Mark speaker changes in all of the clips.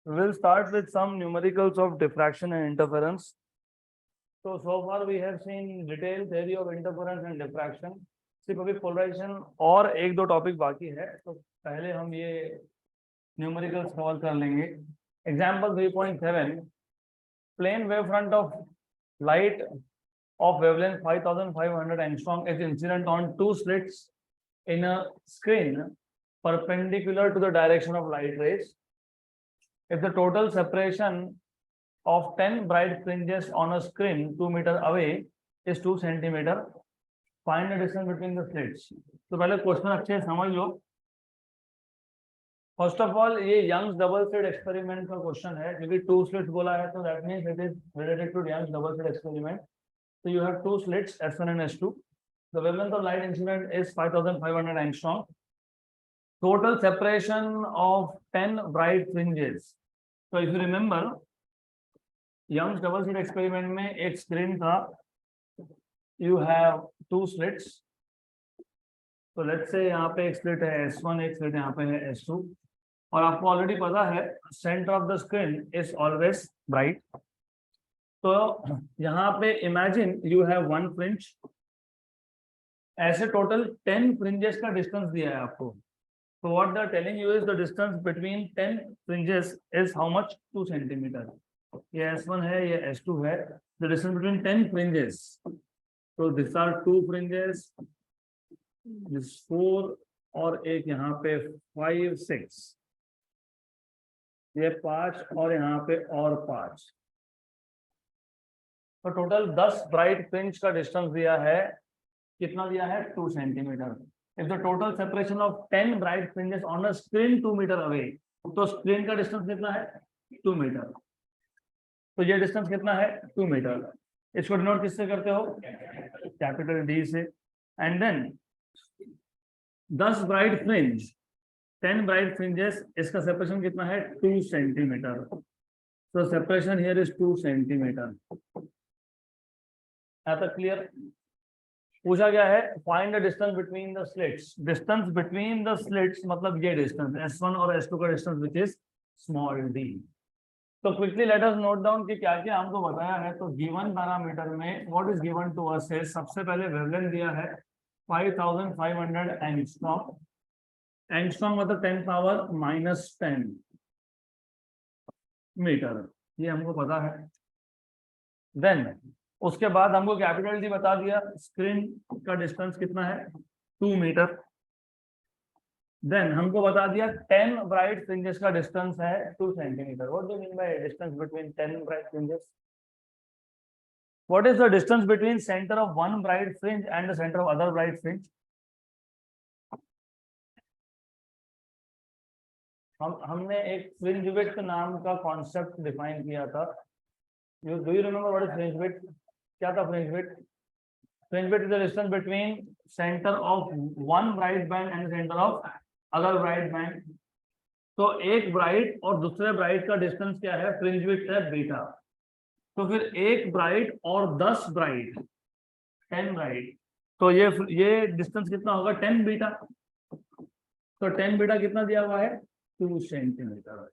Speaker 1: We'll start with some numericals of diffraction and interference. So far we have seen detailed theory of interference and diffraction. सिर्फ अभी polarisation और एक दो topic बाकी है, तो पहले हम ये न्यूमेरिकल सॉल्व कर लेंगे. Example 3.7, plane wave front of light of wavelength 5500 angstrom is incident on two slits in a screen perpendicular to the direction of light rays. If the total separation of 10 bright fringes on a screen 2 meters away is 2 centimeter, find the distance between the slits. तो पहले question अच्छे से समझ लो. First of all ये Young's double slit experiment का question है, क्योंकि 2 स्लिट्स बोला है तो that means it is related to Young's double slit experiment. So you have two slits, S1 and S2. The wavelength of light incident is 5500 angstrom. Total separation of 10 bright fringes. So if you remember, Young's double slit experiment में एक screen था. You have two slits. So let's say यहाँ पे एक slit है S1, एक slit यहाँ पे है S2. और आपको ऑलरेडी पता है center of the screen is always bright. तो यहाँ पे imagine you have one fringe, ऐसे टोटल 10 फ्रिंजेस का डिस्टेंस दिया है आपको. तो what they are telling you is the distance between 10 fringes is how much, 2 centimetre. ये S1 है, ये S2 है. द डिस्टेंस बिटवीन 10 फ्रिंजेस, तो दिस आर 2 फ्रिंजेस, दिस 4 और एक यहाँ पे 5 6, ये 5 और यहाँ पे और 5. तो टोटल 10 ब्राइट फ्रिंज का डिस्टेंस दिया है. कितना दिया है? 2 centimetre. If the total separation of 10 bright fringes on a screen 2 metre away, तो स्क्रीन का डिस्टेंस कितना है? 2 मीटर. तो ये डिस्टेंस कितना है? 2 मीटर. इसको डिनोट किससे करते हो? कैपिटल डी से. And then 10 bright fringe, 10 bright fringes, इसका सेपरेशन कितना है? 2 सेंटीमीटर. तो सेपरेशन हियर इज 2 सेंटीमीटर. आता क्लियर? पूछा गया है find the distance between the slits. Distance between the slits मतलब ये डिस्टेंस S1 और S2 का distance which is small d. तो quickly let us note down कि क्या क्या हमको बताया है. तो गिवन पैरामीटर में what is given to us है, सबसे पहले वेवलेंथ दिया है 5500 एंगस्ट्रॉम. एंगस्ट्रॉम मतलब 10⁻⁻10 मीटर, ये हमको पता है. देन उसके बाद हमको कैपिटल डी बता दिया, स्क्रीन का डिस्टेंस कितना है? 2 मीटर. देन हमको बता दिया 10 ब्राइट फ्रिंजेस का डिस्टेंस है 2 centimetre. What do mean by distance between 10 bright fringes? What is the distance between centre of one bright fringe and the centre of other bright fringe? हमने एक fringe width नाम का concept define किया था. Do you remember what is fringe width? क्या था fringe width? Fringe width is the distance between centre of one bright band and centre of other bright band. तो एक ब्राइट और दूसरे ब्राइट का डिस्टेंस क्या है? फ्रिंज विड्थ है बीटा. तो फिर एक ब्राइट और 10 ब्राइट, 10 ब्राइट, तो ये डिस्टेंस कितना होगा? 10 बीटा. तो 10 बीटा कितना दिया हुआ है? 2 सेंटीमीटर.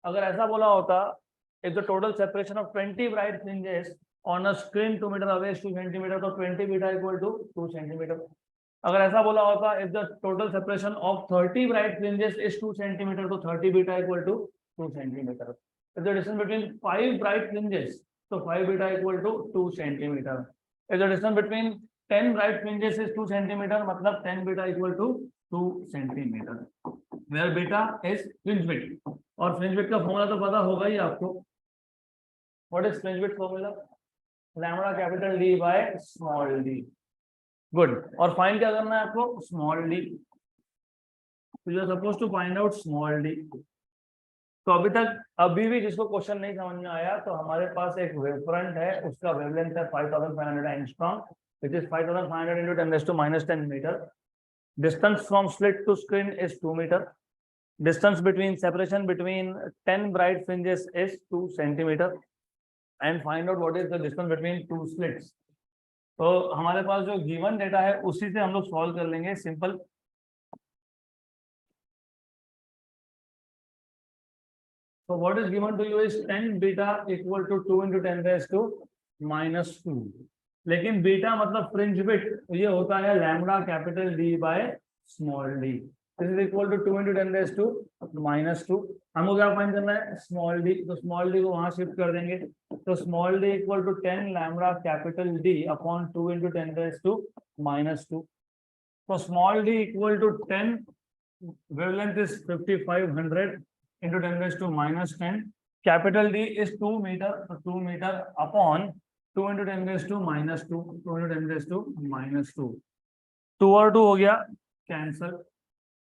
Speaker 1: अगर ऐसा बोला होता if the total separation of 20 bright fringes on a screen 2 meter away is 2 centimeter, तो 20 beta equal to 2 centimeter. अगर ऐसा बोला होता if the total separation of 30 bright fringes is 2 centimeter, तो 30 beta equal to 2 centimeter. If the distance between 5 bright fringes, तो 5 beta equal to 2 centimeter. If the distance between 10 bright fringes is 2 centimeter, मतलब 10 beta equal to 2 centimeter. Where beta is fringe width. और fringe width का formula तो पता होगा ही आपको. What is fringe width formula? Lambda capital D by small d. Good. और find क्या करना है आपको? Small d. तो you are suppose to find out small d. तो अभी भी जिसको क्वेश्चन नहीं समझ में आया, तो हमारे पास एक वेवफ्रंट है, उसका वेवलेंथ है 5500 angstrom, which is 5500 into 10⁻⁻10 metre. Distance from slit to screen is 2 meter. Distance between separation between 10 bright fringes is 2 centimeter. And find out what is the distance between 2 slits. तो हमारे पास जो given data है उसी से हम लोग solve कर लेंगे. Simple. So what is given to you is 10 beta equal to 2 into 10 raised to -2. लेकिन बीटा मतलब फ्रिंज बिट, ये होता है lambda capital D by small D. This is equal to 2 into 10 raised to -2. हमको क्या find करना है? Small D. तो स्मॉल डी को वहां शिफ्ट कर देंगे. तो small D equal to 10 lambda capital D upon 2 into 10 raised to -2. So small d equal to 10, wavelength is 5500 into 10 raised to -10. Capital D is 2 meter, so 2 meter upon 2 into 10 raised to -2, 2 into 10 raised to -2. 2 और 2 हो गया cancel.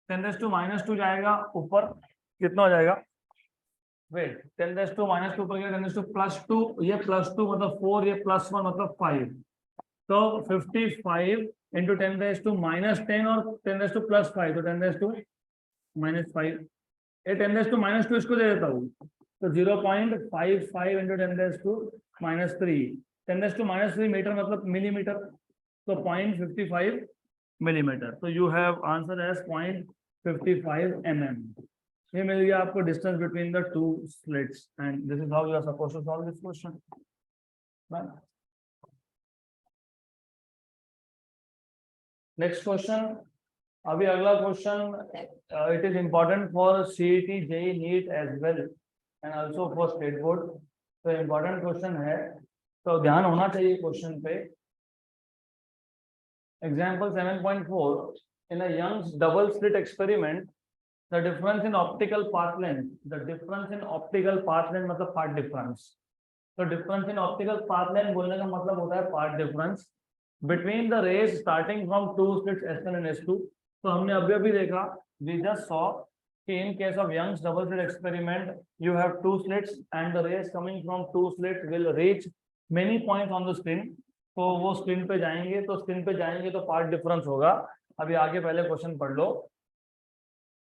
Speaker 1: 10 raised to -2 जाएगा ऊपर, कितना हो जाएगा? Wait, 10 raised to -2 ऊपर गया, 10 raised to +2, ये +2 मतलब 4, ये +1 मतलब 5. तो 55 into 10 raised to -10 और 10 raised to +5, तो 10 raised to -5. ये 10 raised to -2 इसको दे देता हूँ, तो 0.55 into 10 raised to -3. 10 raised to -3 metre मतलब मिलीमीटर, तो 0.55 मिलीमीटर. तो you have answer as 0.55 mm. ये मिल गया आपको distance between the two slits, and this is how you are supposed to solve this question. Next question. अभी अगला question, it is important for CET, JEE, NEET as well and also for state board. तो important question है, तो ध्यान होना चाहिए question पे. Example 7.4. In a Young's double slit experiment, the difference in optical path length, the difference in optical path length मतलब path difference. तो difference in optical path length बोलने का मतलब होता है path difference between the rays starting from two slits S1 and S2. तो हमने अभी देखा, we just saw कि in case of Young's double slit experiment you have two slits and the rays coming from two slits will reach many points on the screen. तो वो screen पे जाएंगे, तो स्क्रीन पे जाएंगे तो पार्ट डिफरेंस होगा. अभी आगे पहले क्वेश्चन पढ़ लो.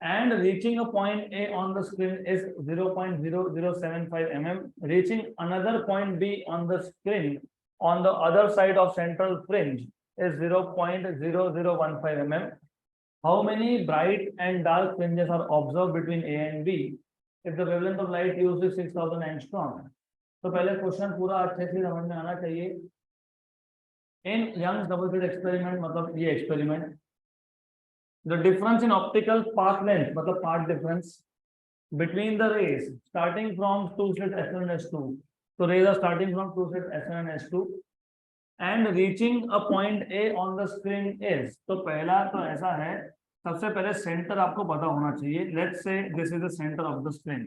Speaker 1: And reaching a point A on the screen is 0.0075 mm. Reaching another point B on the screen on the other side of central fringe is 0.0015 mm. How many bright and dark fringes are observed between A and B if the wavelength of light used is 6000 angstrom? तो पहले question पूरा अच्छे से समझ में आना चाहिए. In Young's double slit experiment मतलब ये experiment, the difference in optical path length मतलब path difference between the rays starting from two slits S1 and S2. So rays are starting from two slits S1 and S2 and reaching a point A on the screen is. तो पहला तो ऐसा है, सबसे पहले centre आपको पता होना चाहिए. Let's say this is the center of the screen.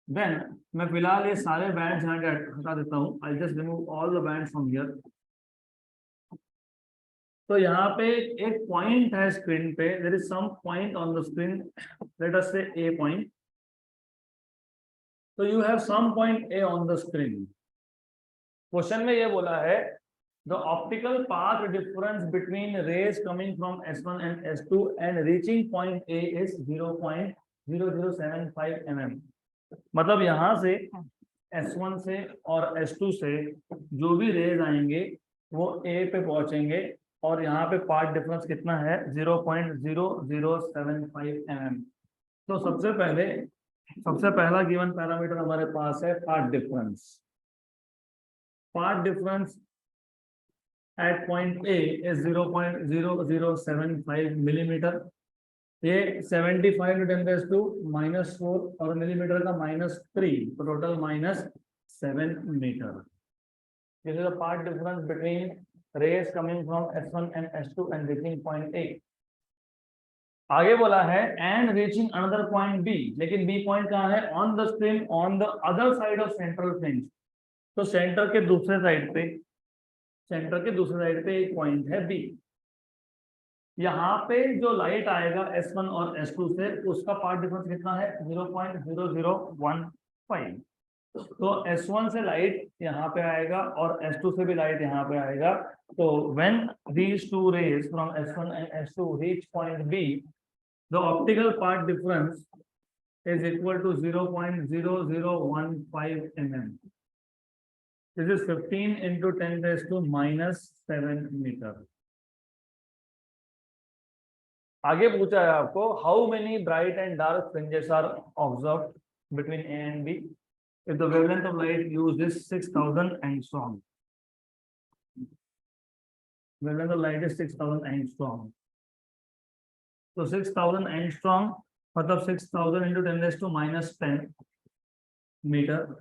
Speaker 1: Then मैं फिलहाल ये सारे बैंड्स यहाँ के हटा देता हूँ. I'll just remove all the bands from here. तो यहाँ पे एक पॉइंट है स्क्रीन पे, there is some point on the screen, let us say A point. तो you have some point A on the screen. Question में ये बोला है the optical path difference between rays coming from S1 and S2 and reaching point A is 0.0075 mm. मतलब यहाँ से S1 से और S2 से जो भी रेज आएंगे वो ए पे पहुंचेंगे, और यहाँ पे पार्ट डिफरेंस कितना है? 0.0075 mm. तो सबसे पहला गिवन पैरामीटर हमारे पास है path difference. Part difference at point A is 0.0075 millimetre. ये 75 into 10 raised to -4 और मिलीमीटर का -3, तो total -7 metre. This is the path difference between rays coming from S1 and S2 and reaching point A. आगे बोला है and reaching another point B, लेकिन B point कहाँ है? On the screen on the other side of central fringe. तो centre के दूसरे side पे एक पॉइंट है B. यहाँ पे जो लाइट आएगा S1 और S2 से, उसका पार्ट डिफरेंस कितना है? 0.0015. तो S1 से लाइट यहाँ पे आएगा और S2 से भी लाइट यहाँ पे आएगा. तो when these two rays from S1 and S2 reach point B, the optical path difference is equal to 0.0015 mm. This is 15 into 10 raised to -7 meter. आगे पूछा है आपको how many bright and dark fringes are observe between A and B if the wavelength of light used is 6000 angstrom. Wavelength of light is 6000 angstrom. तो 6000 angstrom मतलब 6000 into 10⁻⁻10 metre,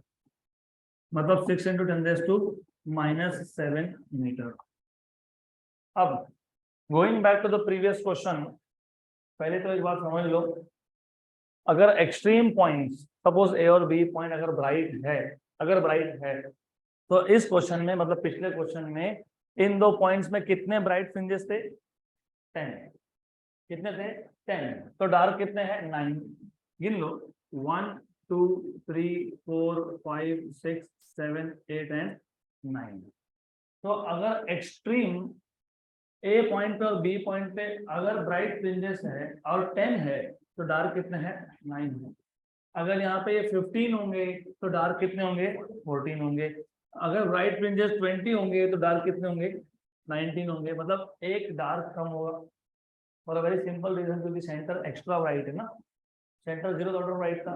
Speaker 1: मतलब 6 into 10⁻⁻7 metre. अब going back to the previous question, पहले तो एक बात समझ लो, अगर एक्सट्रीम पॉइंट्स सपोज ए और बी पॉइंट अगर ब्राइट है तो इस क्वेश्चन में मतलब पिछले क्वेश्चन में इन दो पॉइंट्स में कितने ब्राइट फ्रिंजेस थे? 10। कितने थे? 10। तो डार्क कितने हैं? 9। गिन लो, 1 2 3 4 5 6 7 8 एंड 9। तो अगर एक्सट्रीम ए पॉइंट पे और बी पॉइंट पे अगर ब्राइट फ्रिंजेस है और 10 है तो डार्क कितने हैं? 9 है। अगर यहाँ पे ये 15 होंगे तो डार्क कितने होंगे? 14 होंगे। अगर ब्राइट फ्रिंजेस 20 होंगे तो डार्क कितने होंगे? 19 होंगे। मतलब एक डार्क कम होगा और वेरी सिंपल रीजन क्योंकि सेंटर एक्स्ट्रा ब्राइट है ना, सेंटर 0th ऑर्डर ब्राइट था।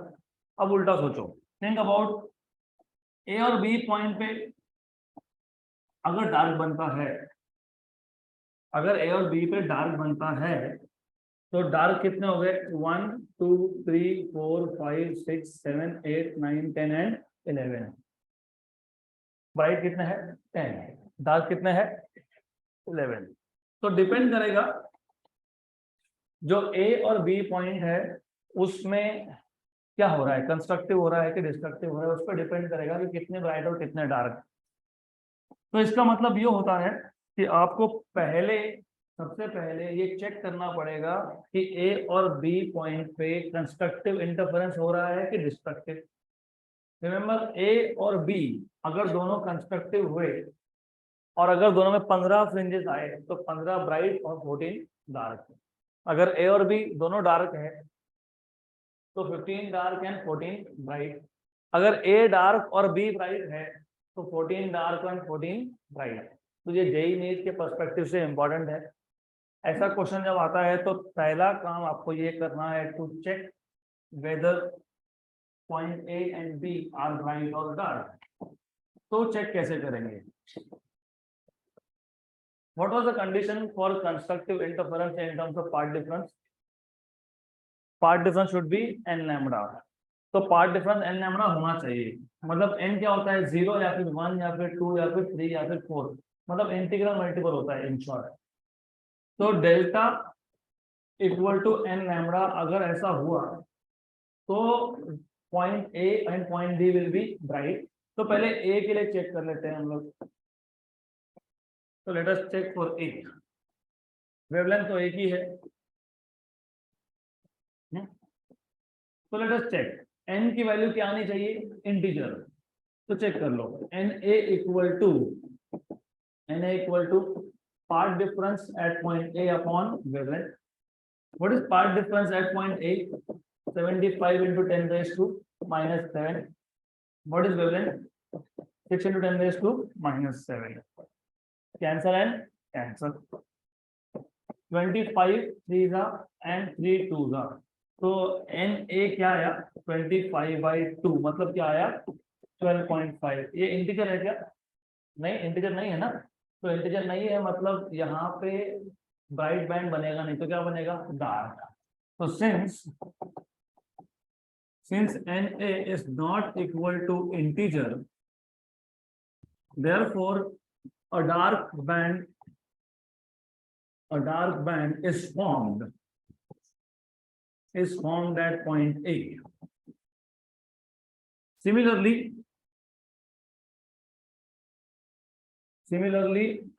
Speaker 1: अब उल्टा सोचो, थिंक अबाउट ए और बी पॉइंट पे अगर डार्क बनता है, अगर ए और बी पे डार्क बनता है तो डार्क कितने हो गए? 1 2 3 4 5 6 7 8 9 10 एंड 11। ब्राइट कितने हैं? 10। डार्क कितने हैं? 11। तो डिपेंड करेगा जो ए और बी पॉइंट है उसमें क्या हो रहा है, कंस्ट्रक्टिव हो रहा है कि डिस्ट्रक्टिव हो रहा है, उस पर डिपेंड करेगा कि कितने ब्राइट और कितने डार्क। तो इसका मतलब ये होता है कि आपको सबसे पहले ये चेक करना पड़ेगा कि ए और बी पॉइंट पे कंस्ट्रक्टिव इंटरफेरेंस हो रहा है कि डिस्ट्रक्टिव। रिमेंबर, ए और बी अगर दोनों कंस्ट्रक्टिव हुए और अगर दोनों में 15 फ्रिंजेस आए तो 15 ब्राइट और 14 डार्क। अगर ए और बी दोनों डार्क है तो 15 डार्क एंड 14 ब्राइट। अगर ए डार्क और बी ब्राइट है तो 14 डार्क एंड 14 ब्राइट। तो ये जेईई नीट के पर्सपेक्टिव से इंपॉर्टेंट है। ऐसा क्वेश्चन जब आता है तो पहला काम आपको ये करना है to check whether point A and B are bright और डार्क। तो चेक कैसे करेंगे? What was the condition for constructive interference in terms of part difference? Part difference should be n lambda। तो पार्ट डिफरेंस n लैम्बडा होना चाहिए। मतलब n क्या होता है? 0 या फिर 1 या फिर 2 या फिर 3 या फिर 4, मतलब इंटीग्रल मल्टीपल होता है इन शॉर्ट। तो delta equal to n lambda अगर ऐसा हुआ तो point A and point B will be bright. तो पहले ए के लिए चेक कर लेते हैं हम लोग। तो let us check for A. Wavelength तो एक ही है, तो लेट अस चेक n की वैल्यू क्या आनी चाहिए? इंटीजर। तो चेक कर लो, na equal to path difference at point a upon wavelength. What is path difference at point a? 75 into 10⁻⁻7। What is wavelength? 6 into 10⁻⁻7। Cancel and cancel, 25 3s and 3 2s। तो N A क्या आया? 25/2, मतलब क्या आया? 12.5। ये integer है क्या? नहीं, इंटीजर नहीं है ना। तो इंटीजर नहीं है मतलब यहाँ पे ब्राइट बैंड बनेगा नहीं, तो क्या बनेगा? डार्क। तो since N A is not equal to integer, therefore a dark band is formed at point A. Similarly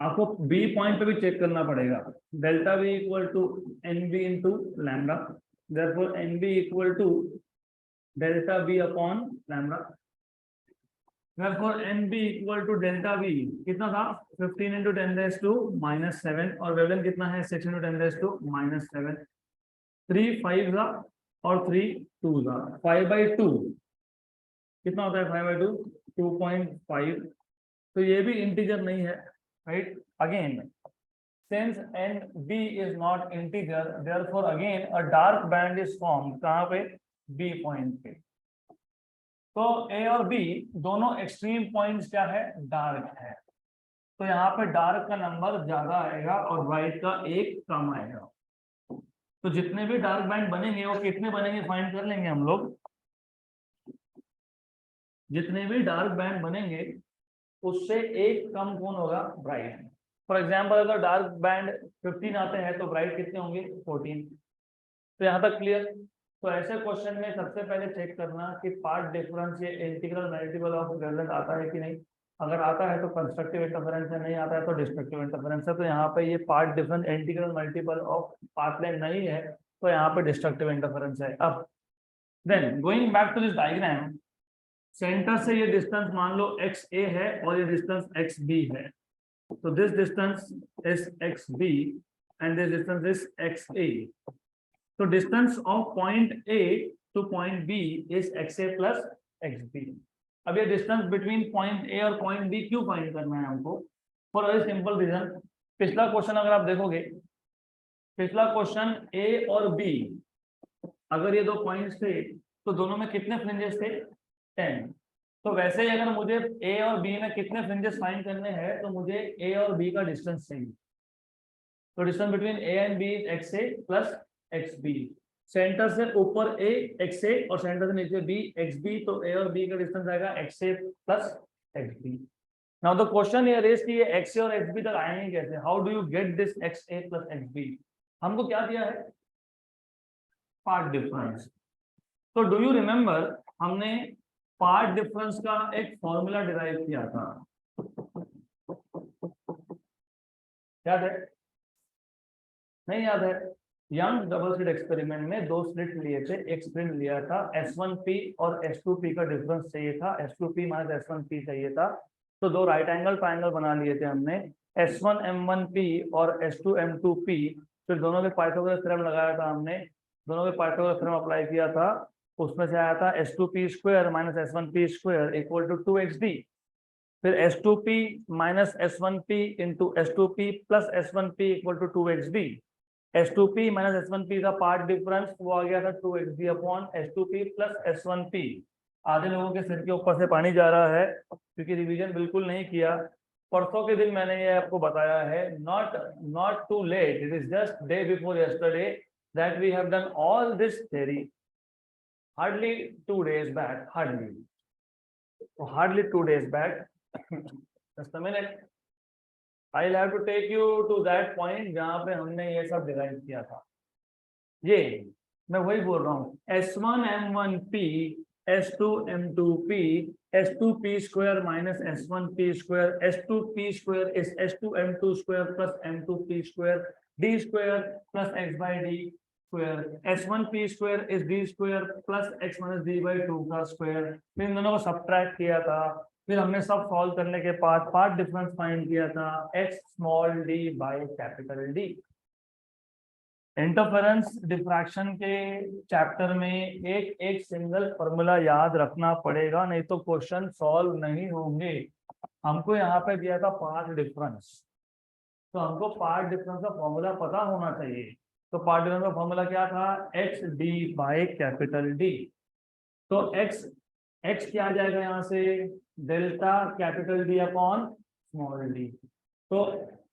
Speaker 1: आपको बी पॉइंट पे भी चेक करना पड़ेगा। Delta B equal to N B into lambda, therefore N B equal to delta B upon lambda. Therefore N B equal to delta B कितना था? 15 into 10⁻⁻7 और wavelength कितना है? 6 into 10⁻⁻7। 3 5s और 3 2s। 5/2 कितना होता है? 5/2 2.5। तो ये भी इंटीजर नहीं है, right. Again since n b is not integer, therefore again a dark band is formed. कहाँ पे? b पॉइंट पे। तो a और b दोनों एक्सट्रीम पॉइंट्स क्या है? डार्क है। तो यहाँ पे डार्क का नंबर ज्यादा आएगा और ब्राइट का एक कम आएगा। तो जितने भी डार्क बैंड बनेंगे वो कितने बनेंगे फाइंड कर लेंगे हम लोग। जितने भी डार्क बैंड बनेंगे उससे एक कम कौन होगा? ब्राइट। फॉर एग्जाम्पल अगर डार्क बैंड 15 आते हैं तो ब्राइट कितने होंगे? 14। तो यहाँ तक क्लियर। तो ऐसे क्वेश्चन में सबसे पहले चेक करना कि पार्ट डिफरेंस ये इंटीग्रल मल्टीपल ऑफ रिजल्ट आता है कि नहीं। अगर आता है तो कंस्ट्रक्टिव इंटरफेरेंस है, नहीं आता है तो डिस्ट्रक्टिव इंटरफेरेंस है। तो यहाँ पे ये path difference integral multiple of path length नहीं है तो यहाँ पे डिस्ट्रक्टिव इंटरफेरेंस है। अब then going back to this diagram, centre से ये डिस्टेंस मान लो एक्स ए है और ये डिस्टेंस एक्स बी है। तो this distance is X B and this distance is X A. तो distance of point A to point B is X A plus X B. अब ये डिस्टेंस बिटवीन पॉइंट ए और point B क्यों find करना है हमको? For very simple reason. पिछला question अगर आप देखोगे, पिछला क्वेश्चन ए और बी अगर ये दो पॉइंट्स थे तो दोनों में कितने फ्रिंजेस थे? 10। तो वैसे ही अगर मुझे ए और बी में कितने फ्रिंजेस फाइंड करने हैं तो मुझे ए और बी का डिस्टेंस चाहिए। तो distance between A and B is X A plus X B. Centre से ऊपर ए एक्स ए और सेंटर से नीचे बी एक्स बी। तो ए और बी का डिस्टेंस आएगा X A plus X B. Now the question here is कि ये एक्स ए और एक्स बी तक आएंगे कैसे? How do you get this X A plus X B? हमको क्या दिया है? Path difference. तो डू यू रिमेम्बर हमने पार्ट डिफरेंस का एक फॉर्मूला डिराइव किया था, याद है? नहीं याद है? यंग डबल स्लिट एक्सपेरिमेंट में दो स्लिट लिए थे, एक स्लिट लिया था S1P और S2P का डिफरेंस चाहिए था, S2P माइनस S1P चाहिए था। तो दो राइट एंगल ट्रायंगल बना लिए थे हमने, S1M1P और S2M2P। फिर दोनों के पाइथागोरस थ्योरम लगाया था हमने, दोनों के पाइथागोरस थ्योरम अप्लाई किया था। उसमें से आया था S2P square minus S1P square equal to 2XD। फिर S2P minus S1P into S2P plus S1P equal to 2XD। S2P minus S1P का पार्ट डिफरेंस वो आ गया था 2XD upon S2P plus S1P। आधे लोगों के सिर के ऊपर से पानी जा रहा है क्योंकि रिवीजन बिल्कुल नहीं किया। परसों के दिन मैंने ये आपको बताया है, not too late, it is just day before yesterday that we have done all this theory hardly 2 days back, hardly 2 days back. Just a minute, I'll have to take you to that point जहाँ पे हमने ये सब derive किया था। ये मैं वही बोल रहा हूँ, S1M1P S2M2P S2P square minus S1P square, S2P square is S2M2 square plus M2P square, D square plus x by D square, S1P square is D square plus x minus D by 2 का square. फिर इन दोनों को subtract किया था, फिर हमने सब solve करने के बाद पार्ट डिफरेंस फाइंड किया था x small d by capital D। Interference diffraction के चैप्टर में एक एक सिंगल फॉर्मूला याद रखना पड़ेगा, नहीं तो क्वेश्चन सॉल्व नहीं होंगे। हमको यहाँ पे दिया था पार्ट डिफरेंस, तो हमको पार्ट डिफरेंस का फॉर्मूला पता होना चाहिए। तो पार्ट डिफरेंस का फॉर्मूला क्या था? X D by capital D. तो एक्स क्या आ जाएगा यहाँ से? Delta capital D upon small D. तो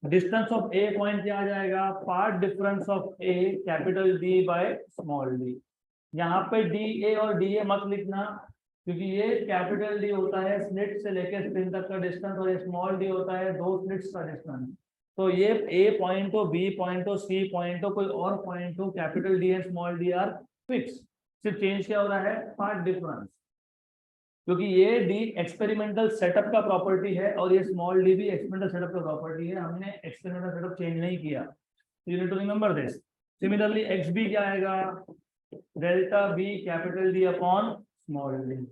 Speaker 1: डिस्टेंस ऑफ ए पॉइंट क्या आ जाएगा? Path difference of a capital D by small D. यहाँ पे डी ए और डी ए मत लिखना क्योंकि ये कैपिटल डी होता है स्लिट से लेकर स्क्रीन तक का डिस्टेंस और ये स्मॉल डी होता है दो स्लिट्स का डिस्टेंस। तो ये ए पॉइंट हो, बी पॉइंट हो, सी पॉइंट हो, कोई और पॉइंट हो, capital D and small D are fix. सिर्फ चेंज क्या हो रहा है? Path difference. क्योंकि ये डी एक्सपेरिमेंटल सेटअप का प्रॉपर्टी है और ये स्मॉल डी भी एक्सपेरिमेंटल सेटअप का प्रॉपर्टी है, हमने एक्सपेरिमेंटल सेटअप चेंज नहीं किया। You need to remember this. Similarly X B क्या आएगा? Delta B capital D upon small D.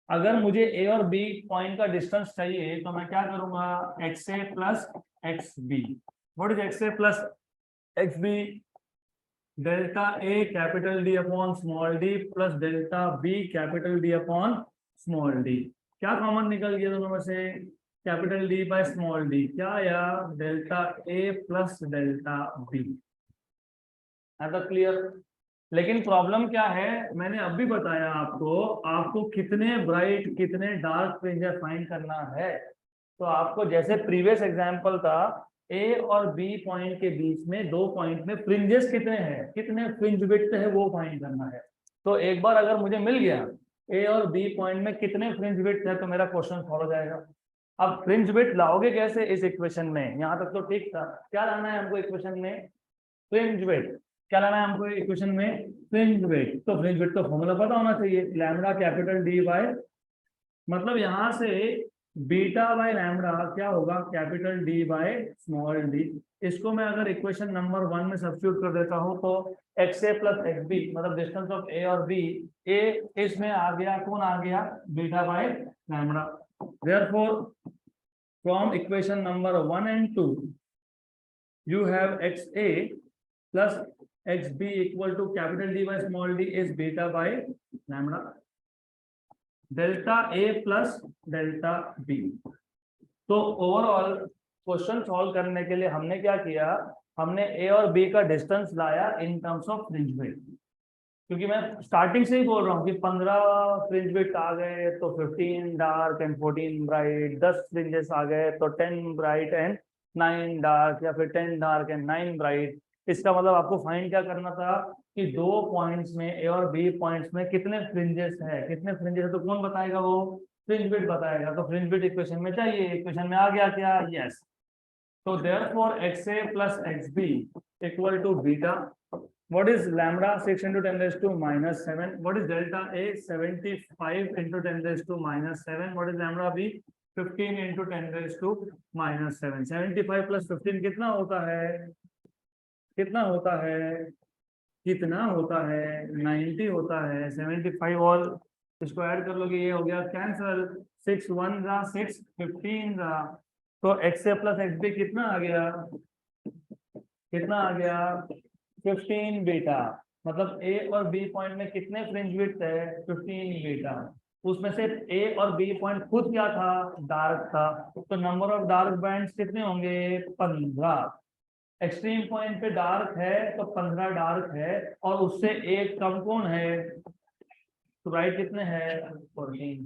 Speaker 1: अगर मुझे ए और बी पॉइंट का डिस्टेंस चाहिए तो मैं क्या करूंगा? X A plus X B. What is X A plus X B? Delta A capital D upon small D plus delta B capital D upon small D. क्या कॉमन निकल गया दोनों में से? Capital D by small D, क्या आया, delta A plus delta B. है तो क्लियर। लेकिन प्रॉब्लम क्या है, मैंने अभी बताया आपको, आपको कितने ब्राइट कितने डार्क फ्रिंजेस फाइंड करना है। तो आपको जैसे प्रीवियस एग्जांपल था, ए और बी पॉइंट के बीच में 2 पॉइंट में फ्रिंजेस कितने हैं, कितने फ्रिंज विड्थ है वो फाइंड करना है। तो एक बार अगर मुझे मिल गया ए और बी पॉइंट में कितने फ्रिंज विड्थ है, तो मेरा क्वेश्चन सॉल्व हो जाएगा। अब फ्रिंज विड्थ लाओगे कैसे इस इक्वेशन में, यहाँ तक तो ठीक था। क्या लाना है हमको इक्वेशन में, फ्रिंज विड्थ। क्या लाना है हमको इक्वेशन में, फ्रिंज विड्थ। तो फ्रिंज विड्थ तो फॉर्मूला पता होना चाहिए, लैम्डा कैपिटल डी बाय, मतलब यहां से बीटा बाय लैम्डा क्या होगा, capital D by small D. इसको मैं अगर इक्वेशन नंबर 1 में सब्स्टिट्यूट कर देता हूं तो x A plus X B, मतलब डिस्टेंस ऑफ ए और बी, ए इसमें आ गया, कौन आ गया, beta by lambda. Therefore from equation number 1 and 2 you have xa plus xb equal to capital D by small d is beta by lambda, delta a plus delta b। तो overall question solve करने के लिए हमने क्या किया, हमने ए और B का डिस्टेंस लाया इन टर्म्स ऑफ फ्रिंज विड्थ, क्योंकि मैं स्टार्टिंग से ही बोल रहा हूँ कि 15 फ्रिंज विड्थ आ गए तो 15 डार्क एंड 14 ब्राइट, 10 फ्रिंजेस आ गए तो 10 ब्राइट एंड 9 डार्क, या फिर 10 डार्क एंड 9 ब्राइट। इसका मतलब आपको फाइंड क्या करना था कि 2 पॉइंट्स में ए और बी पॉइंट्स में कितने फ्रिंजेस है, कितने फ्रिंजेस है, तो कौन बताएगा, वो फ्रिंज विड्थ बताएगा। तो फ्रिंज विड्थ इक्वेशन में चाहिए, इक्वेशन में आ गया क्या, यस। तो therefore X A plus X B equal to beta. What is lambda, 6 into 10 raised to minus 7? What is delta A, 75 into 10 raised to minus 7? What is lambda B, 15 into 10 raised to minus 7? 75 plus 15 कितना होता है, कितना होता है, कितना होता है, 90 होता है। 75 और इसको ऐड कर लोगे, ये हो गया कैंसल, 6 1 रहा, 6 15 रहा। तो x A plus X B कितना आ गया, कितना आ गया, 15 बीटा। मतलब ए और बी पॉइंट में कितने फ्रिंज विड्थ है, 15 बीटा। उसमें से ए और बी पॉइंट खुद क्या था, डार्क था, तो नंबर ऑफ डार्क बैंड्स कितने होंगे, 15। एक्सट्रीम पॉइंट पे डार्क है तो 15 डार्क है, और उससे एक कम कौन है, तो राइट कितने हैं, 14।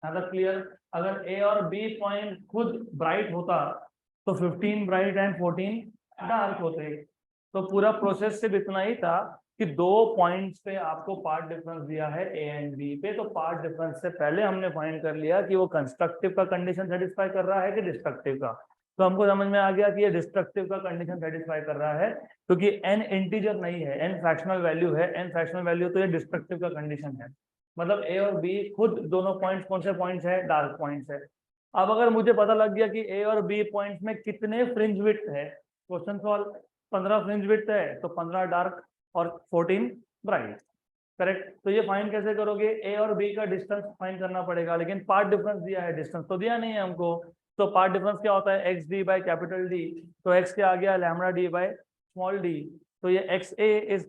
Speaker 1: मतलब क्लियर। अगर ए और बी पॉइंट खुद ब्राइट होता तो 15 ब्राइट एंड 14 डार्क होते। तो पूरा प्रोसेस सिर्फ इतना ही था कि 2 पॉइंट्स पे आपको पार्ट डिफरेंस दिया है ए एंड बी पे, तो पार्ट डिफरेंस से पहले हमने फाइंड कर लिया कि वो कंस्ट्रक्टिव का कंडीशन सेटिस्फाई कर रहा है कि डिस्ट्रक्टिव का। तो हमको समझ में आ गया कि ये डिस्ट्रक्टिव का कंडीशन सेटिस्फाई कर रहा है, क्योंकि एन इंटीजर नहीं है, एन फ्रैक्शनल वैल्यू है, एन फ्रैक्शनल वैल्यू, तो ये डिस्ट्रक्टिव का कंडीशन है। मतलब ए और बी खुद दोनों पॉइंट्स कौन से पॉइंट्स है, डार्क पॉइंट्स है। अब अगर मुझे पता लग गया कि ए और बी पॉइंट्स में कितने फ्रिंज विड्थ है, क्वेश्चन सॉल्व। 15 फ्रिंज विड्थ है तो 15 डार्क और 14 ब्राइट, करेक्ट। तो ये फाइंड कैसे करोगे, ए और बी का डिस्टेंस फाइंड करना पड़ेगा, लेकिन पार्ट डिफरेंस दिया है, डिस्टेंस तो दिया नहीं है हमको। तो पार्ट डिफरेंस क्या होता है, X D by capital D. तो एक्स क्या आ गया, lambda D by small D. तो ये X A is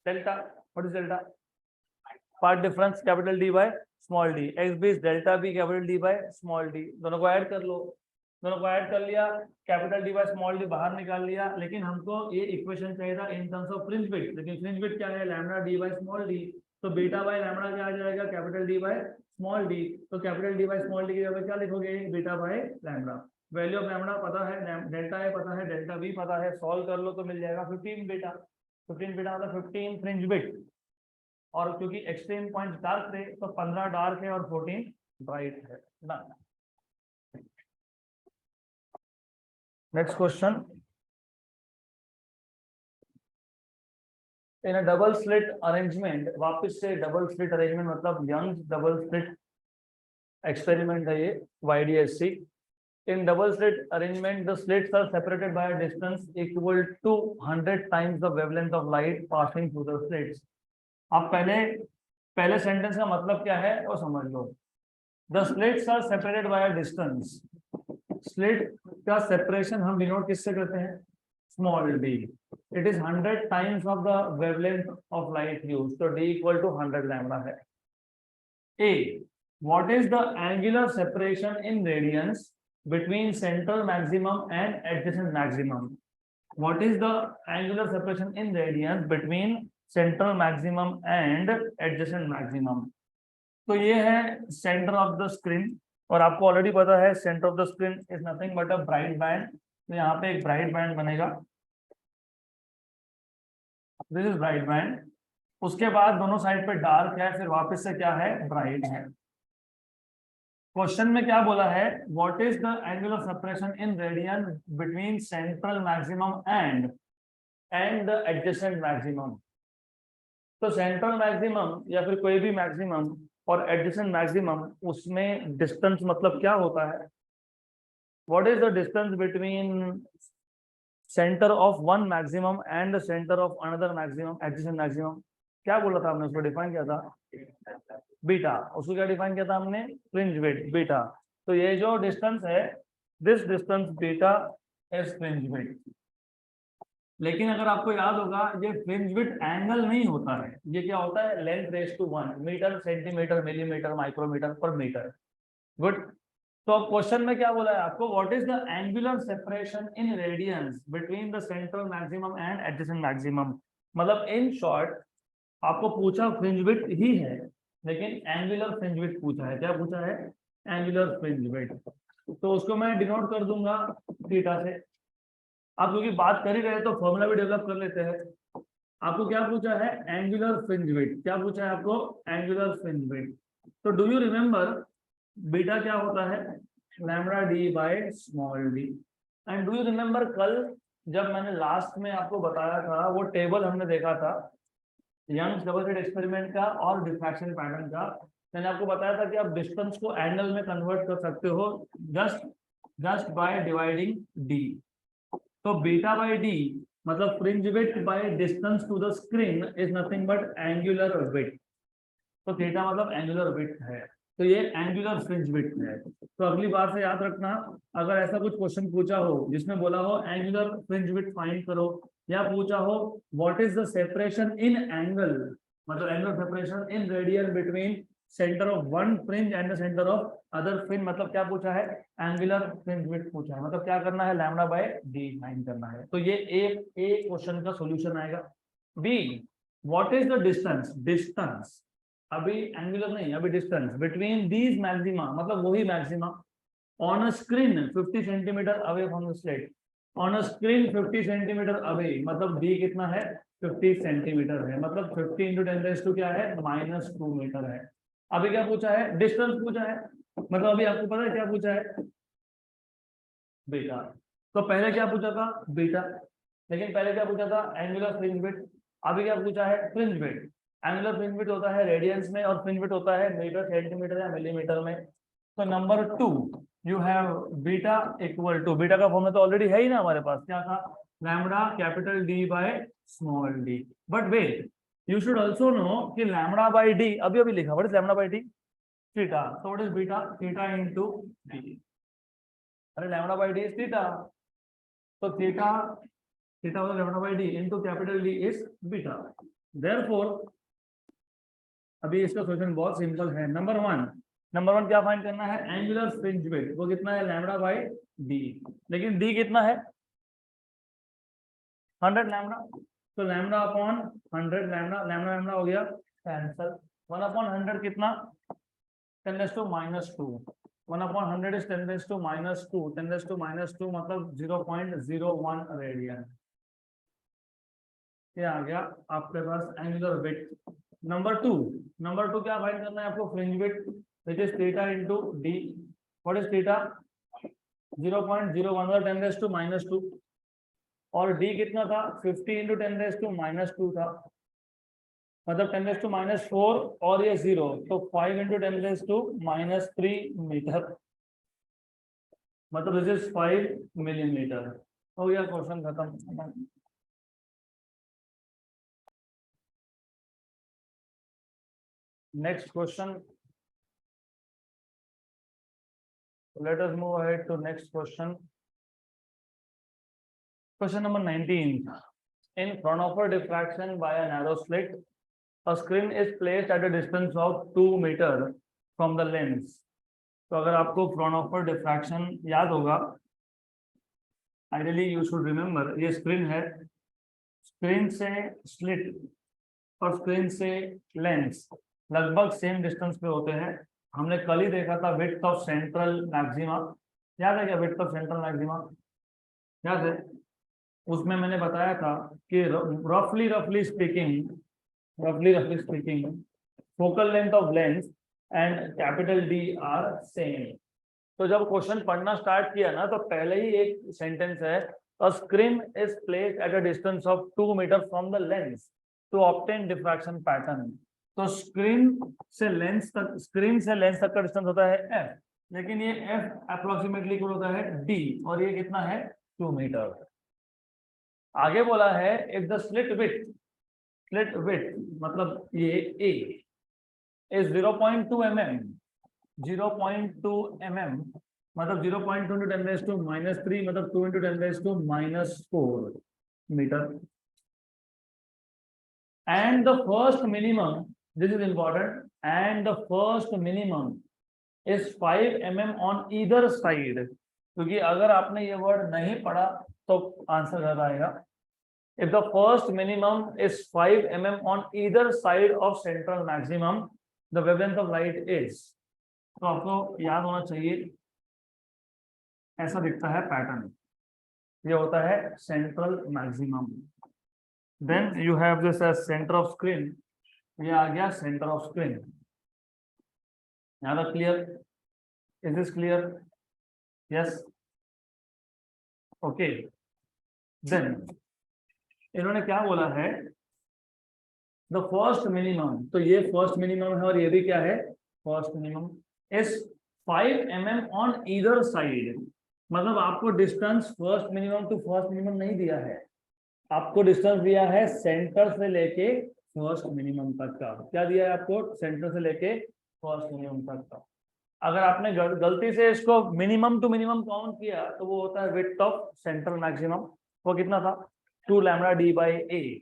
Speaker 1: delta, what is delta, path difference capital D by small D. X B is delta B capital D by small D. दोनों को add कर लो, दोनों को ऐड कर लिया, capital D by small D बाहर निकाल लिया। लेकिन हमको ये इक्वेशन चाहिए था in terms of fringe width, लेकिन फ्रिंज विड्थ क्या है, lambda D by small D. तो बीटा बाय लैम्डा क्या आ जाएगा, capital D by small D. तो capital D by small D की जगह क्या लिखोगे, beta by lambda. Value of lambda पता है, डेल्टा ए पता है, डेल्टा बी पता है, सॉल्व कर लो तो मिल जाएगा 15 बीटा। 15 बीटा मतलब 15 फ्रिंज विड्थ, और क्योंकि एक्सट्रीम पॉइंट डार्क थे तो 15 डार्क है और 14 ब्राइट है ना। Next question. In a double slit arrangement, वापस से डबल स्लिट अरेंजमेंट मतलब यंग डबल स्लिट एक्सपेरिमेंट है ये, YDSC। In double slit arrangement, the slits are separated by a distance equal to 100 times the wavelength of light passing through the slits. आप पहले sentence का मतलब क्या है वो समझ लो। The slits are separated by a distance. Slit का सेपरेशन हम डिनोट किससे करते हैं, small D. It is 100 times of the wavelength of light used, तो डी इक्वल टू 100 लैम्डा है। A, what is the angular separation in radians between central maximum and adjacent maximum. What is the angular separation in radians between central maximum and adjacent maximum? तो ये है centre of the screen, और आपको already पता है centre of the screen is nothing but a bright band. तो यहाँ पे एक ब्राइट बैंड बनेगा, दिस इज ब्राइट बैंड. उसके बाद दोनों साइड पे डार्क है, फिर वापस से क्या है, ब्राइट है. क्वेश्चन में क्या बोला है, what is the angular separation in radian between central maximum and the adjacent maximum. तो सेंट्रल मैक्सिमम या फिर कोई भी मैक्सिमम और एडजेसेंट मैक्सिमम, उसमें डिस्टेंस मतलब क्या होता है. What is the distance between centre of one maximum and the centre of another maximum adjacent maximum. क्या बोला था हमने, उसको डिफाइन किया था बीटा. उसको क्या डिफाइन किया था हमने, फ्रिंज विड्थ बीटा. तो ये जो डिस्टेंस है, this distance beta is fringe width. लेकिन अगर आपको याद होगा, ये फ्रिंज विड्थ एंगल नहीं होता है, ये क्या होता है, length raise to 1 metre centimetre millimetre micrometre पर मीटर. गुड. तो अब क्वेश्चन में क्या बोला है आपको, what is the angular separation in radians between the central maximum and adjacent maximum. मतलब इन शॉर्ट आपको पूछा फ्रिंज विड्थ ही है, लेकिन एंगुलर फ्रिंज विड्थ पूछा है. क्या पूछा है, एंगुलर फ्रिंज विड्थ. तो उसको मैं डिनोट कर दूंगा थीटा से. आप क्योंकि बात कर ही रहे तो फॉर्मूला भी डेवलप कर लेते हैं. आपको क्या पूछा है, एंगुलर फ्रिंज विड्थ. क्या पूछा है आपको, एंगुलर फ्रिंज विड्थ. तो डू यू रिमेम्बर बीटा क्या होता है, lambda D by small D. And do you remember कल जब मैंने लास्ट में आपको बताया था, वो टेबल हमने देखा था यंग्स डबल स्लिट एक्सपेरिमेंट का और डिफ्रैक्शन पैटर्न का. मैंने आपको बताया था कि आप डिस्टेंस को एंगल में कन्वर्ट कर सकते हो जस्ट बाय डिवाइडिंग डी. तो बीटा बाय डी मतलब fringe width by distance to the screen is nothing but angular width. तो थीटा मतलब एंगुलर विड्थ है, तो ये एंगुलर फ्रिंज विड्थ है. तो अगली बार से याद रखना, अगर ऐसा कुछ क्वेश्चन पूछा हो जिसमें बोला हो एंगुलर फ्रिंज विड्थ फाइंड करो, या पूछा हो what is the separation in angle, मतलब angular separation in radian between centre of one fringe and the centre of other fringe, मतलब क्या पूछा है, एंगुलर फ्रिंज विड्थ पूछा है. मतलब क्या करना है, लैम्बडा बाय डी फाइंड करना है. तो ये एक क्वेश्चन का सॉल्यूशन आएगा. B, what is the distance अभी एंगुलर नहीं, अभी डिस्टेंस बिटवीन दीज मैक्सिमा, मतलब वही maxima on a screen 50 centimetre away from the slit. On a screen 50 centimetre away, मतलब डी कितना है, 50 सेंटीमीटर है. मतलब 50 इंटू 10⁻² क्या है, -2 मीटर है. अभी क्या पूछा है, डिस्टेंस पूछा है. मतलब अभी आपको पता है क्या पूछा है, बीटा. तो पहले क्या पूछा था, बीटा. लेकिन पहले क्या पूछा था, एंगुलर फ्रिंज विड्थ. अभी क्या पूछा है, fringe width. Angular fringe width होता है रेडियंस में और फ्रिंज विड्थ होता है मीटर सेंटीमीटर या मिलीमीटर में. तो number 2 you have beta equal to, beta का फॉर्मूला तो ऑलरेडी है ही ना हमारे पास, क्या था, lambda capital D by small D. But wait, you should also know कि लैम्बडा बाय डी अभी अभी लिखा, what is lambda by D, theta. तो what is beta, theta into D. अरे lambda by D is theta, तो theta मतलब lambda by D into capital D is beta. Therefore अभी इसका सॉल्यूशन बहुत सिंपल है. नंबर वन क्या find करना है, एंगुलर फ्रिंज विड्थ. वो कितना है, लैम्बडा बाय डी. लेकिन डी कितना है, 100 लैम्बडा. तो लैम्बडा अपॉन 100 लैम्बडा हो गया कैंसल. 1/100 कितना, 10⁻². 1/100 इज 10⁻². 10⁻² मतलब 0.01 रेडियन. ये आ गया आपके पास एंगुलर विड्थ. नंबर टू क्या फाइंड करना है आपको, fringe width which is theta into D. What is theta, 0.01 10⁻². और डी कितना था, 50 इंटू 10⁻² था, मतलब 10⁻⁴ और ये 0, तो 5 इंटू 10⁻³ मीटर, मतलब दिस इज 5 मिलीमीटर. हो गया क्वेश्चन खत्म. Next question. Let us move ahead to next question. Question number 19. In Fraunhofer diffraction by a narrow slit, a screen is placed at a distance of 2 meters from the lens. तो अगर आपको Fraunhofer diffraction याद होगा, ideally you should remember, ये screen है, screen से slit और screen से लेंस लगभग सेम डिस्टेंस पे होते हैं। हमने कल ही देखा था विड्थ ऑफ सेंट्रल मैक्सिमा, याद है क्या? विड्थ ऑफ सेंट्रल मैक्सिमा याद है? उसमें मैंने बताया था कि रफली speaking focal length of lens and capital D R same. तो जब क्वेश्चन पढ़ना स्टार्ट किया ना, तो पहले ही एक सेंटेंस है, a screen is placed at a distance of 2 metre from the lens to obtain diffraction pattern. तो स्क्रीन से लेंस तक का डिस्टेंस होता है एफ, लेकिन ये एफ अप्रोक्सीमेटली इक्वल होता है डी, और ये कितना है? 2 मीटर। आगे बोला है इफ द स्लिट विड्थ मतलब ये ए इज 0.2 mm, 0.2 mm मतलब 0.2 into 10 raised to -3 मतलब 2 into 10 raised to -4 metre, and the first minimum, this is important, and the first minimum is 5 mm on either side, क्योंकि अगर आपने ये वर्ड नहीं पढ़ा तो आंसर गलत आएगा। If the first minimum is 5 mm on either side of central maximum, the wavelength of light is, तो आपको याद होना चाहिए, ऐसा दिखता है पैटर्न, ये होता है central maximum. Then you have this as centre of screen, ये आ गया सेंटर ऑफ स्क्रीन। यहाँ तक clear? Is this clear? Yes, okay. Then इन्होंने क्या बोला है, द फर्स्ट मिनिमम, तो ये फर्स्ट मिनिमम है और ये भी क्या है? First minimum is 5 mm on either side, मतलब आपको distance first minimum to first minimum नहीं दिया है, आपको डिस्टेंस दिया है सेंटर से लेके फर्स्ट मिनिमम तक का। क्या दिया है आपको? सेंटर से लेके फर्स्ट मिनिमम तक का। अगर आपने गलती से इसको मिनिमम टू मिनिमम काउंट किया तो वो होता है विड्थ ऑफ सेंट्रल मैक्सिमम। वो कितना था? 2 लैम्डा डी बाई ए,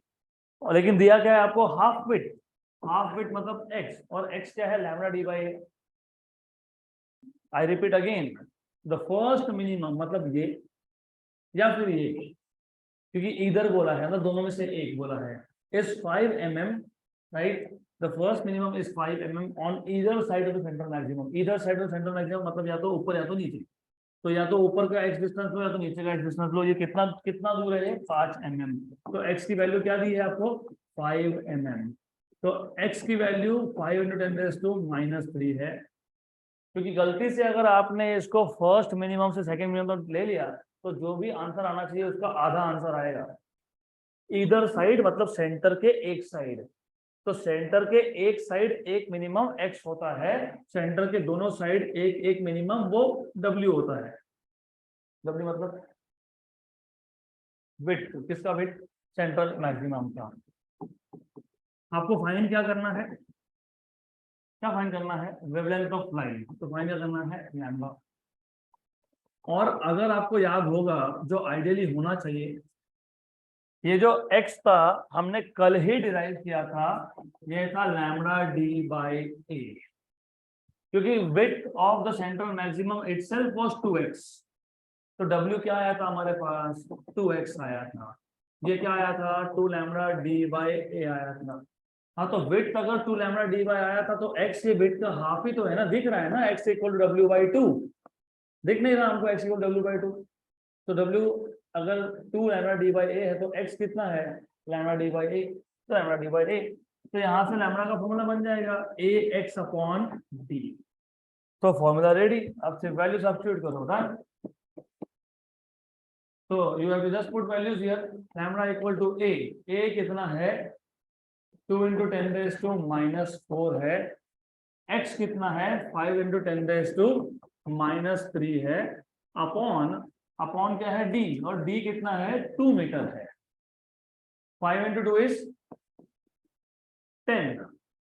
Speaker 1: और लेकिन दिया क्या है आपको? हाफ विड्थ मतलब x, और x क्या है? Lambda D by A. I repeat again, the first minimum मतलब ये या फिर ये, क्योंकि इधर बोला है ना, दोनों में से एक बोला है, is 5 mm, right? The first minimum is 5 mm on either side of the central maximum. Either side of central maximum मतलब या तो ऊपर या तो नीचे, तो या तो ऊपर का x डिस्टेंस लो या तो नीचे का x डिस्टेंस लो। ये कितना कितना दूर है? 5 mm। तो x की वैल्यू क्या दी है आपको? 5 mm। तो x की वैल्यू 5 into 10 raised to -3 है, क्योंकि गलती से अगर आपने इसको फर्स्ट मिनिमम से सेकंड मिनिमम तक ले लिया तो जो भी आंसर आना चाहिए उसका आधा आंसर आएगा। इधर साइड मतलब सेंटर के एक साइड, तो सेंटर के एक साइड एक मिनिमम x होता है, सेंटर के दोनों साइड एक एक मिनिमम वो w होता है। w मतलब विड्थ, किसका विड्थ? सेंट्रल मैक्सिमम का। आपको फाइंड क्या करना है? क्या फाइंड करना है? Wavelength of light. तो फाइंड क्या करना है? लैम्बडा। और अगर आपको याद होगा, जो आइडियली होना चाहिए, ये जो x था हमने कल ही डिराइव किया था, ये था लैम्डा डी बाई ए, क्योंकि width of the central maximum itself was 2x, तो w क्या आया था हमारे पास? 2x आया था। ये क्या आया था? 2 लैम्डा डी बाई ए आया था। हाँ, तो विड्थ अगर 2 लैम्डा डी बाई आया था तो x ये विड्थ का हाफ ही तो है ना, दिख रहा है ना, x equal to w by 2। दिख नहीं रहा हमको x इक्वल w बाई 2? तो w अगर 2 लैम्डा डी बाई ए है तो x कितना है? लैम्डा डी बाई ए, तो लैम्डा डी बाई ए, तो यहाँ से लैम्डा का फॉर्मूला बन जाएगा ax अपॉन डी। तो फॉर्मूला रेडी, अब सिर्फ वैल्यू सब्स्टिट्यूट करो ना। तो you have to just put values here. Lambda equal to a कितना है? 2 into 10 raised to -4 है। x कितना है? 5 into 10 raised to -3 है, अपॉन क्या है? d, और d कितना है? 2 मीटर है। 5 into 2 is 10,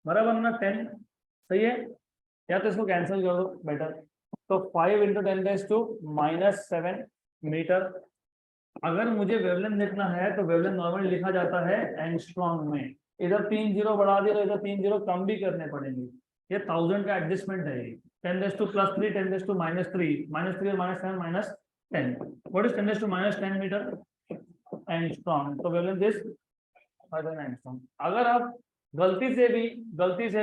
Speaker 1: बराबर ना? 10 सही है, या तो इसको कैंसिल कर दो बेटर। तो 5 into 10 raised to -7 मीटर। अगर मुझे वेवलेंथ लिखना है तो वेवलेंथ नॉर्मली लिखा जाता है एंगस्ट्रॉम में। इधर 3 जीरो बढ़ा दिया तो इधर 3 जीरो कम भी करने पड़ेंगे, ये 1000 का एडजस्टमेंट है, 10⁻3 10⁻−3 -3 -7 -10. What is 10⁻−10 metre angstrom? तो वेवलेंथ इज 5000 एंगस्ट्रॉम. अगर आप गलती से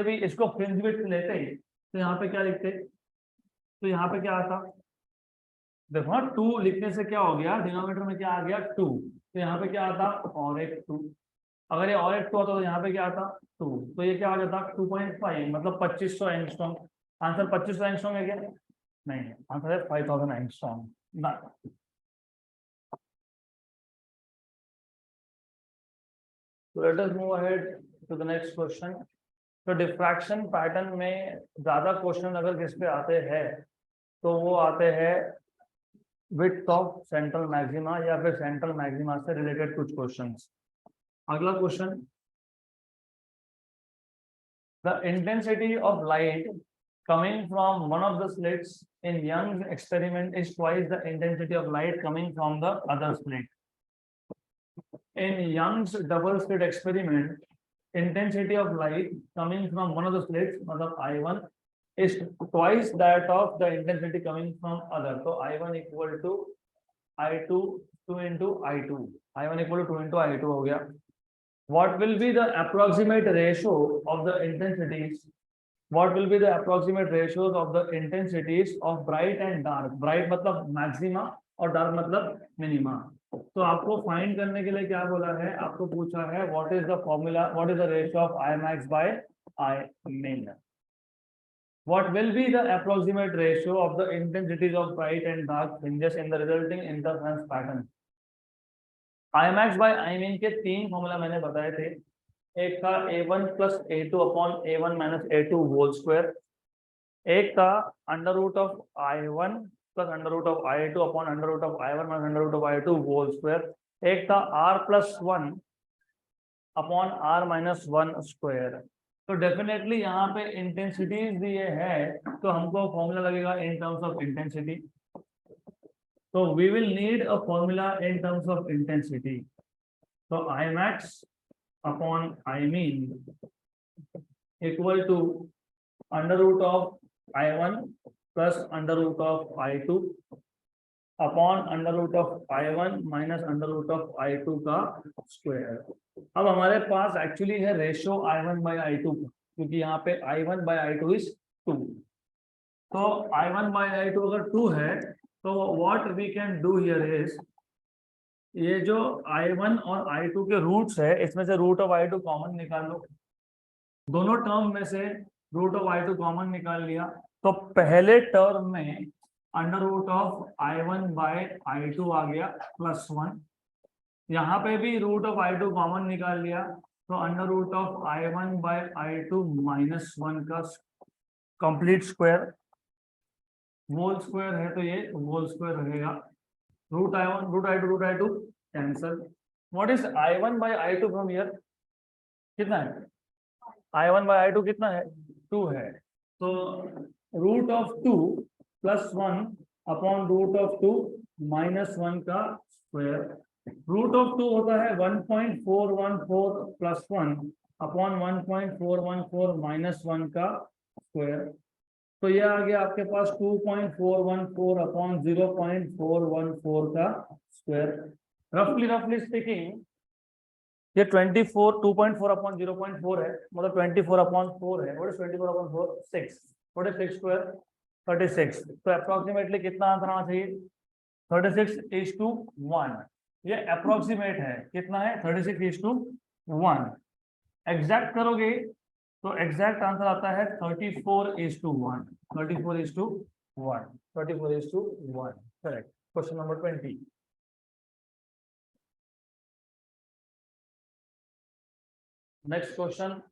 Speaker 1: भी इसको फ्रिंज विड्थ लेते तो यहाँ पे क्या लिखते? तो यहाँ पे क्या आता? देखो 2 लिखने से क्या हो गया, डिनोमिनेटर में क्या आ गया 2, तो यहाँ पे क्या आता और एक 2. अगर ये और एक 2 आता तो यहाँ पे क्या आता 2, तो ये क्या आ जाता 2.5 मतलब 2500 एंगस्ट्रॉम. आंसर 2500 एंगस्ट्रॉम है क्या? नहीं, आंसर है 5000 एंगस्ट्रॉम. ना So let us move ahead to the next question. तो डिफ्रैक्शन पैटर्न में ज्यादा क्वेश्चन अगर किस पे आते हैं तो वो आते हैं विड्थ ऑफ सेंट्रल मैक्सिमा या फिर सेंट्रल मैक्सिमा से रिलेटेड कुछ क्वेश्चंस. अगला question, the intensity of light coming from one of the slits in Young's experiment is twice the intensity of light coming from the other slit. In Young's double slit experiment, intensity of light coming from one of the slits, मतलब I1, is twice that of the intensity coming from other. So I1 equal to I2 2 into I2. I1 equal to 2 into I2 हो गया. What will be the approximate ratio of the intensities? What will be the approximate ratios of the intensities of bright and dark? Bright मतलब maxima और dark मतलब minima. तो आपको find करने के लिए क्या बोला है? आपको पूछा है what is the formula, what is the ratio of I max by I min? What will be the approximate ratio of the intensities of bright and dark fringes in the resulting interference pattern? I max by I min के 3 formula मैंने बताए थे. एक था A1 plus A2 upon A1 minus A2 whole square. एक था under root of I1 plus under root of I2 upon under root of I1 minus under root of I2 whole square. एक था R plus 1 upon R minus 1 square. तो definitely यहाँ पे intensities दिए है तो हमको फॉर्मूला लगेगा इन टर्म्स ऑफ इंटेंसिटी. तो we will need a formula in terms of intensity. तो I max upon I mean equal to under root of I1 plus under root of I2 upon under root of I1 minus under root of I2 का square. अब हमारे पास actually है ratio I1 by I2 क्योंकि यहाँ पे I1 by I2 is 2. तो I1 by I2 अगर 2 है तो what we can do here is ये जो I1 और I2 के रूट्स है इसमें से रूट ऑफ I2 कॉमन निकाल लो. दोनों टर्म में से रूट ऑफ I2 कॉमन निकाल लिया तो पहले टर्म में under root of I1 by I2 आ गया +1. यहाँ पे भी रूट ऑफ I2 कॉमन निकाल लिया तो under root of I1 by I2 -1 का कंप्लीट स्क्वायर. होल स्क्वायर है तो ये होल स्क्वायर रहेगा. Root I2 cancel. What is I1 by I2 from here? कितना है? I1 by I2 कितना है? 2 है. तो root of 2 +1 upon root of 2 -1 का स्क्वायर. रूट ऑफ 2 होता है 1.414 + 1 अपॉन 1.414 -1 का स्क्वायर. तो ये आ गया आपके पास 2.414 अपॉन 0.414 का स्क्वायर. रफली स्पीकिंग ये 2.4 अपॉन 0.4 है मतलब 24 अपॉन 4 है. What is 24 upon 4? 6. What is 6 square? 36. तो अप्रोक्सीमेटली कितना आंसर आना चाहिए? 36:1. ये अप्रोक्सीमेट है. कितना है? 36:1. एग्जैक्ट करोगे तो एग्जैक्ट आंसर आता है 34:1. 34:1. Correct. Question number 20. Next question.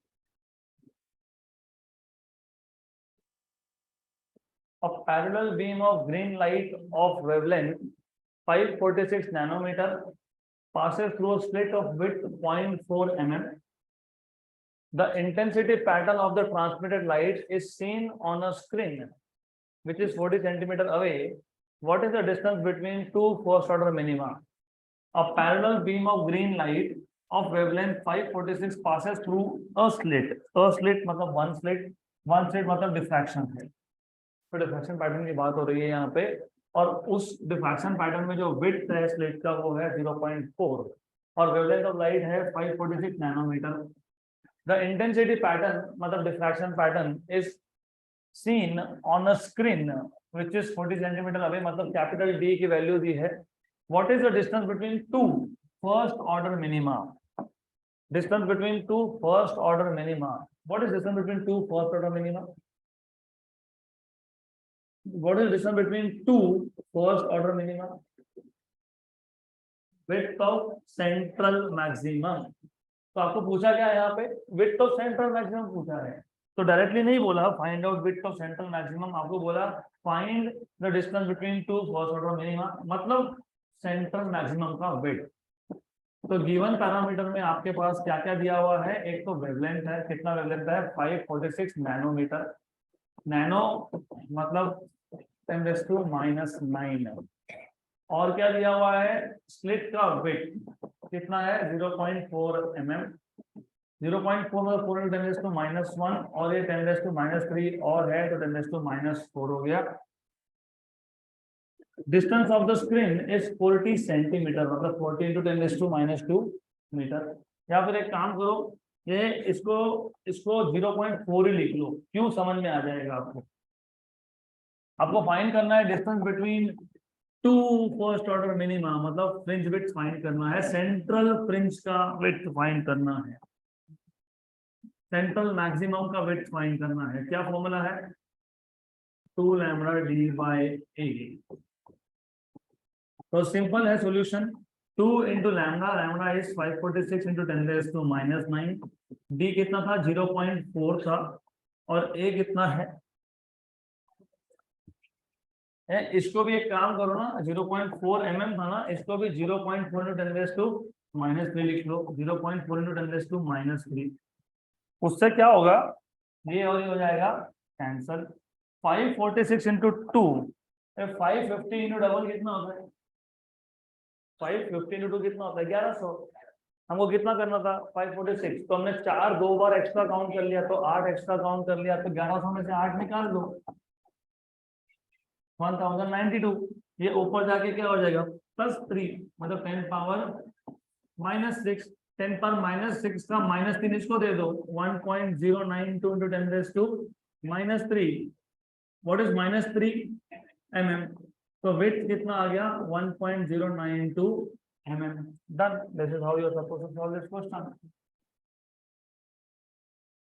Speaker 1: A parallel beam of green light of wavelength 546 nanometer passes through a slit of width 0.4 mm. The intensity pattern of the transmitted light is seen on a screen which is 40 centimeter away. What is the distance between two first order minima? A parallel beam of green light of wavelength 546 passes through a slit. A slit मतलब one slit one slit मतलब diffraction है, तो diffraction pattern की बात हो रही है यहाँ पे, और उस डिफ्रैक्शन पैटर्न में जो विड्थ है स्लिट का वो है 0.4 और वेवलेंथ ऑफ लाइट है 546 नैनोमीटर। द इंटेंसिटी पैटर्न मतलब diffraction pattern is seen on a screen which is 40 centimetre away, मतलब कैपिटल डी की वैल्यू दी है। What is the distance between two first order minima? Distance between two first order minima, what is distance between two first order minima? What is the distance between two first order minima? Width of central maximum. तो आपको पूछा क्या है यहाँ पे? Width of central maximum पूछा है, तो डायरेक्टली नहीं बोला find out width of central maximum, आपको बोला find the distance between two first order minima, मतलब सेंट्रल मैक्सिमम का width। तो गिवन पैरामीटर में आपके पास क्या क्या दिया हुआ है? एक तो वेवलेंथ है, कितना वेवलेंथ है? 546 नैनोमीटर। नैनो मतलब 10⁻⁻⁹। और क्या दिया हुआ है? स्लिट का विड्थ कितना है? 0.4 mm। 0.4 मतलब 4 × 10⁻⁻1 और ये 10⁻³ और है तो 10⁻⁴ हो गया। Distance of the screen is 40 centimetre, मतलब 40 × 10⁻² मीटर। या फिर एक काम करो, ये इसको 0.4 ही लिख लो, क्यों? समझ में आ जाएगा आपको। आपको फाइंड करना है distance between two first order minima, मतलब फ्रिंज विड्थ फाइंड करना है, सेंट्रल फ्रिंज का विड्थ फाइंड करना है, सेंट्रल मैक्सिमम का विड्थ फाइंड करना है। क्या फॉर्मूला है? 2λd/a। तो सिंपल है solution, 2 × lambda, lambda is 546 × 10⁻⁹। D कितना था? 0.4 था, और ए कितना है? इसको भी एक काम करो ना, 0.4 mm था ना, इसको भी 0.4 × 10⁻³ लिख लो, 0.4 × 10⁻³ उससे क्या होगा? ये और ये हो जाएगा कैंसल। 546 × 2, 550 × डबल कितना होता है? 550 × 2 कितना होता है? 1100। हमको कितना करना था? 546, तो हमने 4 2 बार एक्स्ट्रा काउंट कर लिया, तो 8 एक्स्ट्रा काउंट कर लिया, तो 1100 में से 8 निकाल दो, 1092। ये ऊपर जाके क्या हो जाएगा? +3, मतलब 10⁻⁻6। 10⁻⁻6 का -3 इसको दे दो, 1.092 × 10⁻³ व्हाट इज -3 mm, तो विड्थ कितना आ गया? 1.092 mm। Done. This is how you are supposed to solve this question.